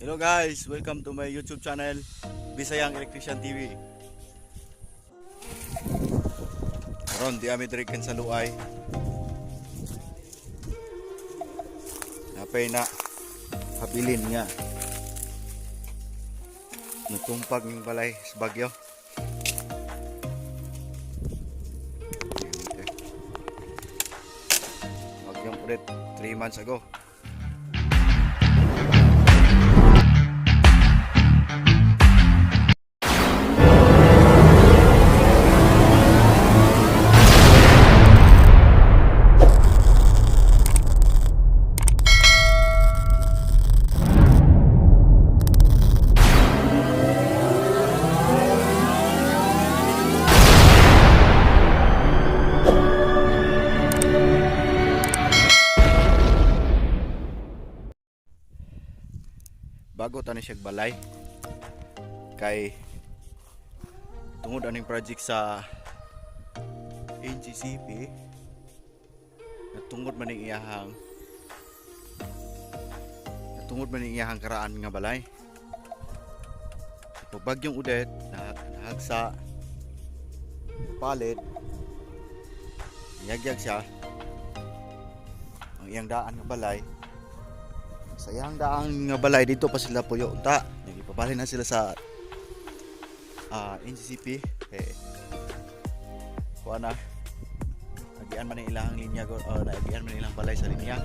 Hello guys, welcome to my YouTube channel, Bisayang Electrician TV. Karon di ami diri sa Luay. Napay na habilin nga. Natumpag yung balay sa bagyo. Bagyong ulit 3 months ago. Bago tani siya balay kay tungod aning project sa NGCP natungod man ning iyahang karaan nga balay. Pag bagyong udet nahagsa palit yagyag siya ang iyang daan nga balay. Sayang daang nga balay dito pa sila puyo unta. Nagipabali na sila sa NCCP kuha na nagian man ilang linya nagian man ilang balay sa linya.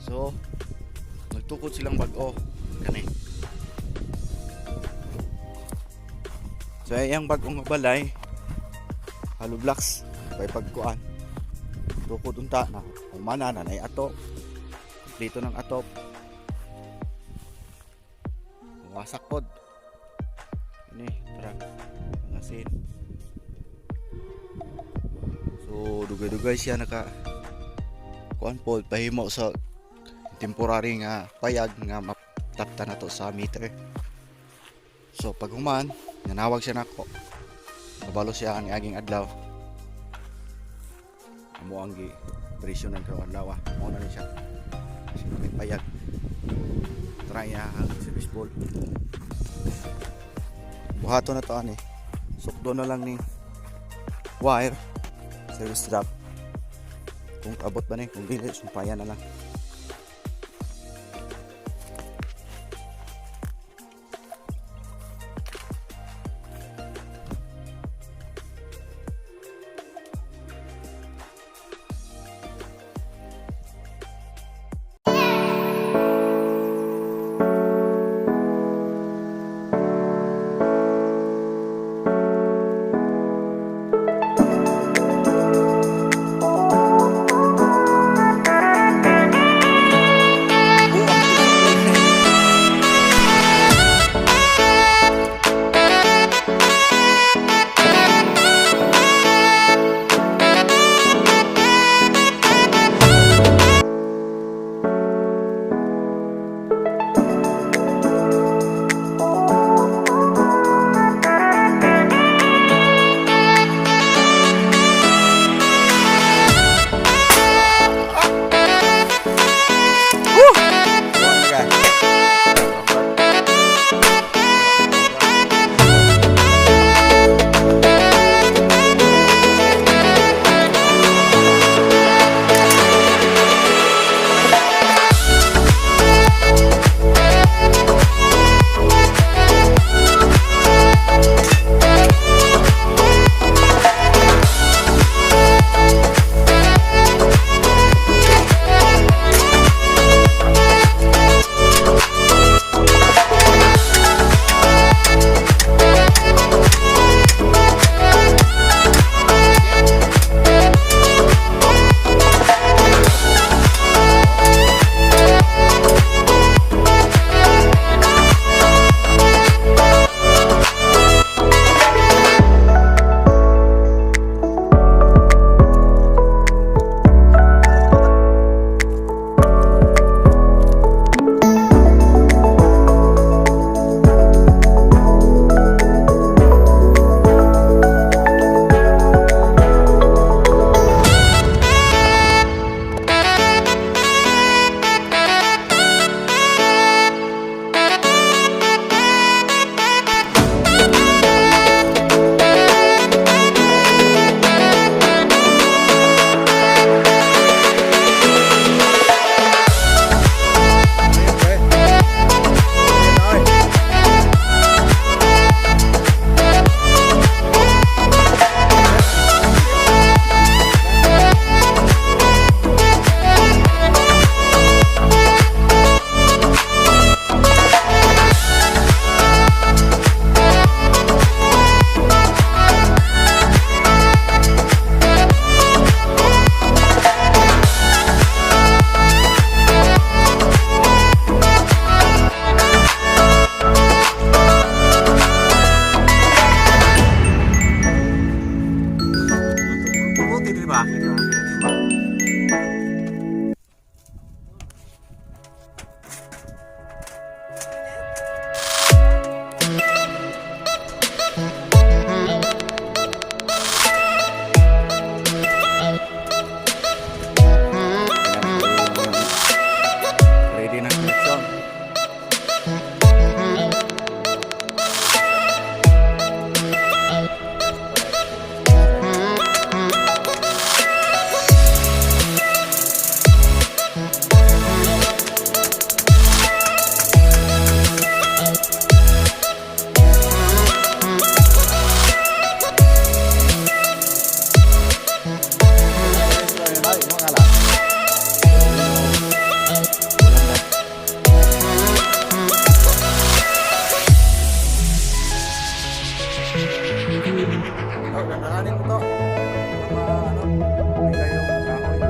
So nagtukod silang bag-o kani. So yang bag-o nga balay hollow blocks pay pagkuan tukod unta na humana na nay ato dito ng atop wasak pod ini terang ngasin. So dugay-dugay siya naka kuan pod pahimo sa temporary nga payag nga matapta na to sa meter. So pag human nanawag siya nako kabalo siya ang aging adlaw amo ang gi presyo ng karon adlaw mo na ni siya may payag try ang service ball buhato na to ani sukdo na lang ni wire service strap kung abot ba ni kung dili sumpayan na lang. daanin mo to. Mga ano, bigay yung kahoy.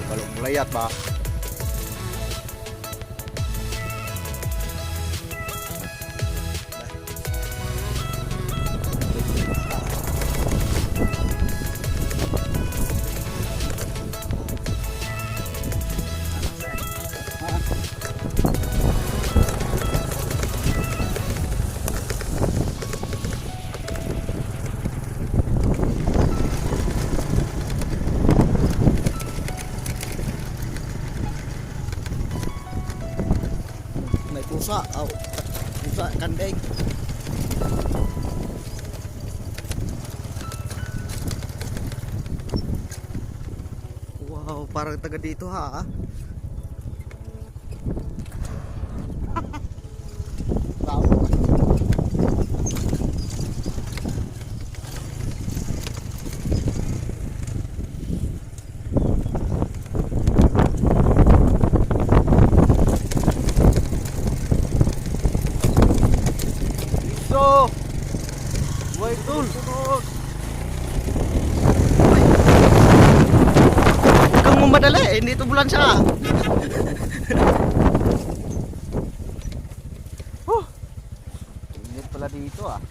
Balong layat ba? Pusa, pusa kandeng. Wow, parang taga dito ha. Wait, tol. Huwag kang mamadali, hindi ito bulan siya. Init pala dito ah.